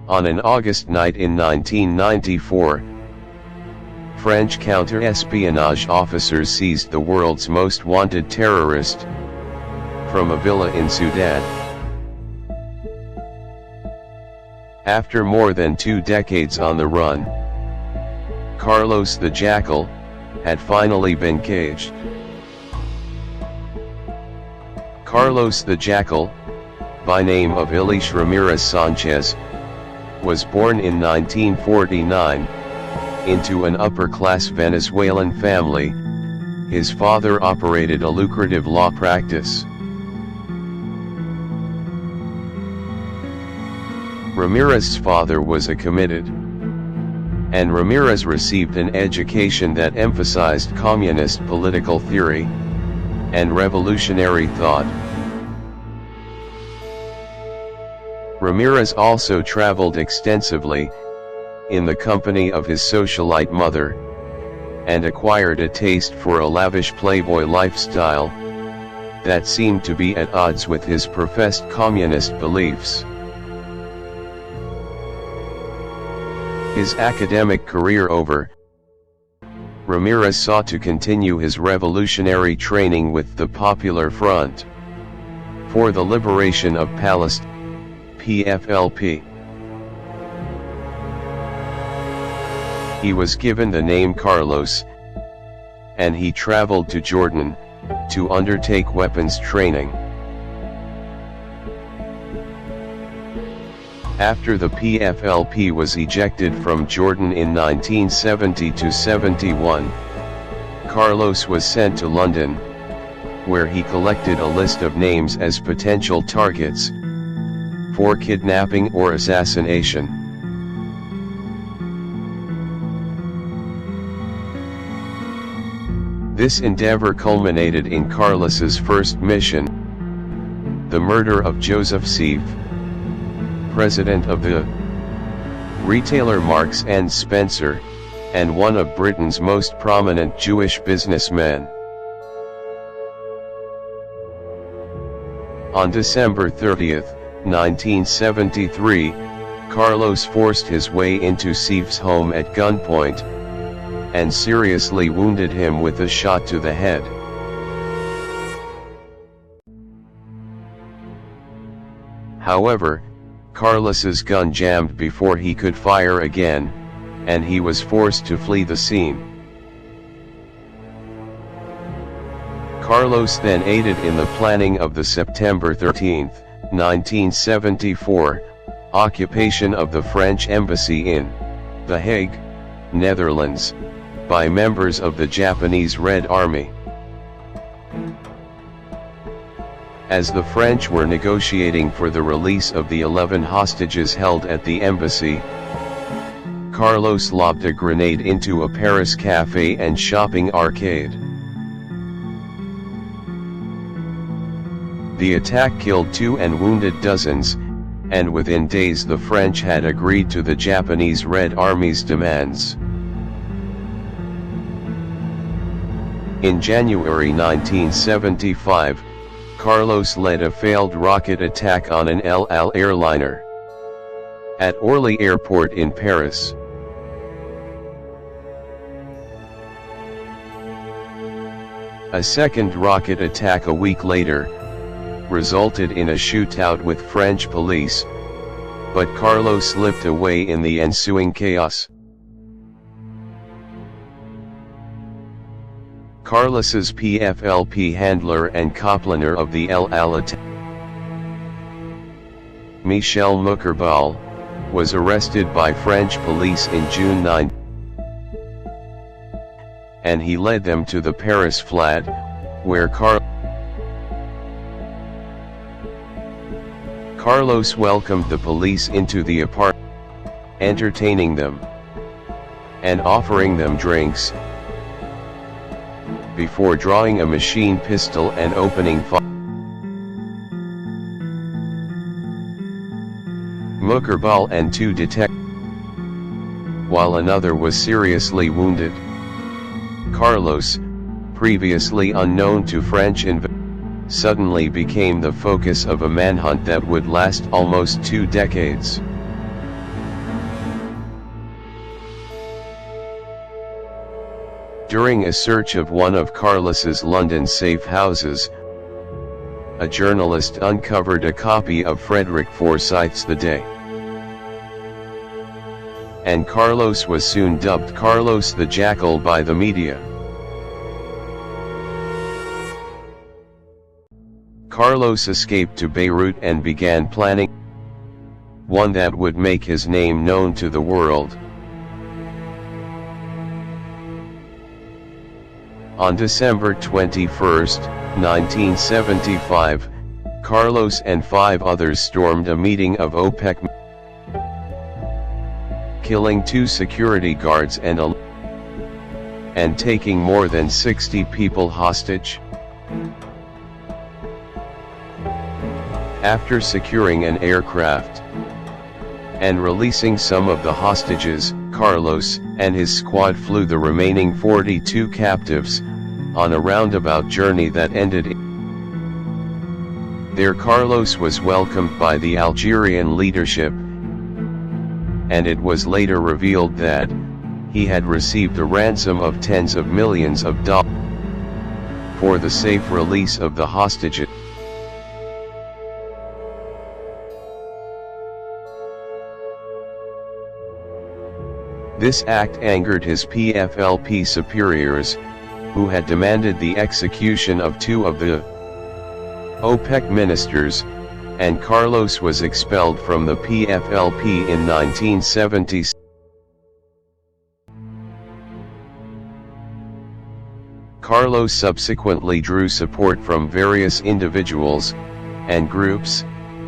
On an August night in 1994, French counter-espionage officers seized the world's most wanted terrorist from a villa in Sudan. After more than 2 decades on the run, Carlos the Jackal had finally been caged. Carlos the Jackal, by name of Ilich Ramirez Sanchez, was born in 1949, into an upper-class Venezuelan family. His father operated a lucrative law practice. Ramirez's father was a committed, and Ramirez received an education that emphasized communist political theory and revolutionary thought. Ramirez also traveled extensively, in the company of his socialite mother, and acquired a taste for a lavish playboy lifestyle that seemed to be at odds with his professed communist beliefs. His academic career over, Ramirez sought to continue his revolutionary training with the Popular Front for the Liberation of Palestine, PFLP. He was given the name Carlos, and he traveled to Jordan to undertake weapons training. After the PFLP was ejected from Jordan in 1970–71, Carlos was sent to London, where he collected a list of names as potential targets for kidnapping or assassination. This endeavor culminated in Carlos's first mission, the murder of Joseph Seif, president of the retailer Marks and Spencer, and one of Britain's most prominent Jewish businessmen. On December 30, 1973, Carlos forced his way into Seif's home at gunpoint, and seriously wounded him with a shot to the head. However, Carlos's gun jammed before he could fire again, and he was forced to flee the scene. Carlos then aided in the planning of the September 13, 1974, occupation of the French embassy in The Hague, Netherlands, by members of the Japanese Red Army. As the French were negotiating for the release of the 11 hostages held at the embassy, Carlos lobbed a grenade into a Paris cafe and shopping arcade. The attack killed 2 and wounded dozens, and within days the French had agreed to the Japanese Red Army's demands. In January 1975, Carlos led a failed rocket attack on an El Al airliner at Orly Airport in Paris. A second rocket attack a week later resulted in a shootout with French police, but Carlos slipped away in the ensuing chaos. Carlos's PFLP handler and coplaner of the El Al attack, Michel Moukerbal, was arrested by French police in June 9, and he led them to the Paris flat, where Carlos welcomed the police into the apartment, entertaining them and offering them drinks, before drawing a machine pistol and opening fire. Moukerbal and 2 detectives, while another was seriously wounded. Carlos, previously unknown to French suddenly became the focus of a manhunt that would last almost 2 decades. During a search of one of Carlos's London safe houses, a journalist uncovered a copy of Frederick Forsyth's The Day. And Carlos was soon dubbed Carlos the Jackal by the media. Carlos escaped to Beirut and began planning one that would make his name known to the world. On December 21, 1975, Carlos and 5 others stormed a meeting of OPEC, killing 2 security guards and taking more than 60 people hostage. After securing an aircraft and releasing some of the hostages, Carlos and his squad flew the remaining 42 captives on a roundabout journey that ended there. Carlos was welcomed by the Algerian leadership, and it was later revealed that he had received a ransom of tens of millions of dollars for the safe release of the hostages. This act angered his PFLP superiors, who had demanded the execution of 2 of the OPEC ministers, and Carlos was expelled from the PFLP in 1976. Carlos subsequently drew support from various individuals and groups,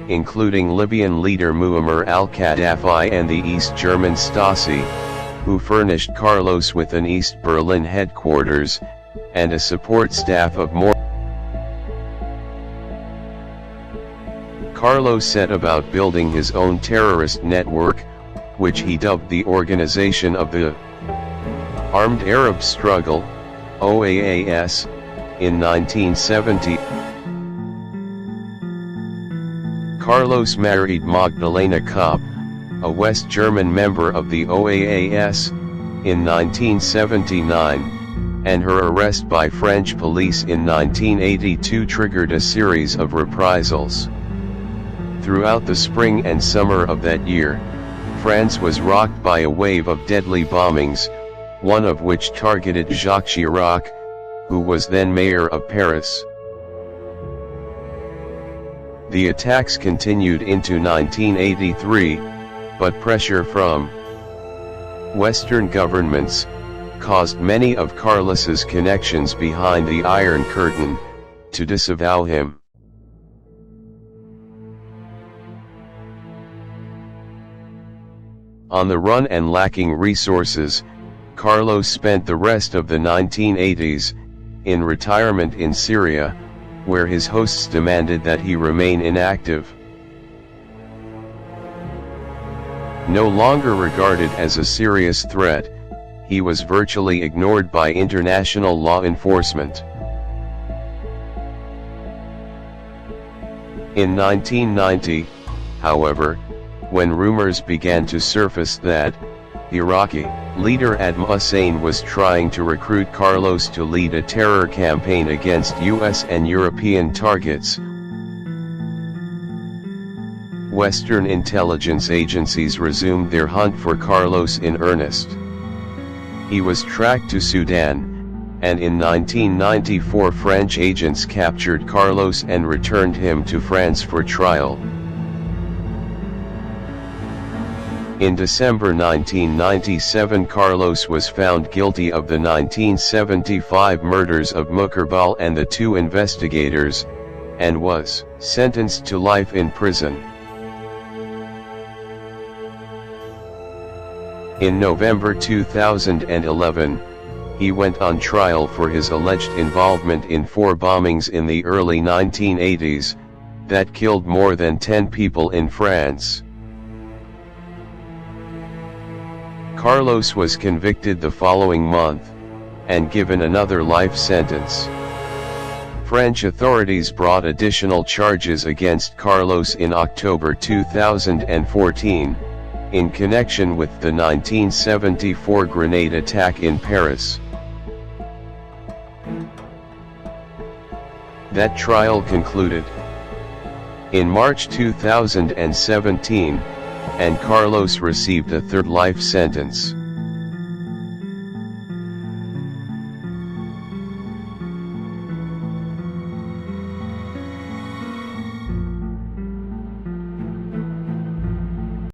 including Libyan leader Muammar al-Gaddafi and the East German Stasi, who furnished Carlos with an East Berlin headquarters and a support staff of more. Carlos set about building his own terrorist network, which he dubbed the Organization of the Armed Arab Struggle, OAAS, in 1970. Carlos married Magdalena Kopp, a West German member of the OAAS, in 1979, and her arrest by French police in 1982 triggered a series of reprisals. Throughout the spring and summer of that year, France was rocked by a wave of deadly bombings, one of which targeted Jacques Chirac, who was then mayor of Paris. The attacks continued into 1983, but pressure from Western governments caused many of Carlos's connections behind the Iron Curtain to disavow him. On the run and lacking resources, Carlos spent the rest of the 1980s in retirement in Syria, where his hosts demanded that he remain inactive. No longer regarded as a serious threat, he was virtually ignored by international law enforcement. In 1990, however, when rumors began to surface that Iraqi leader Saddam Hussein was trying to recruit Carlos to lead a terror campaign against US and European targets, Western intelligence agencies resumed their hunt for Carlos in earnest. He was tracked to Sudan, and in 1994 French agents captured Carlos and returned him to France for trial. In December 1997, Carlos was found guilty of the 1975 murders of Mukerbal and the 2 investigators, and was sentenced to life in prison. In November 2011, he went on trial for his alleged involvement in 4 bombings in the early 1980s, that killed more than 10 people in France. Carlos was convicted the following month, and given another life sentence. French authorities brought additional charges against Carlos in October 2014, in connection with the 1974 grenade attack in Paris. That trial concluded in March 2017, and Carlos received a third life sentence.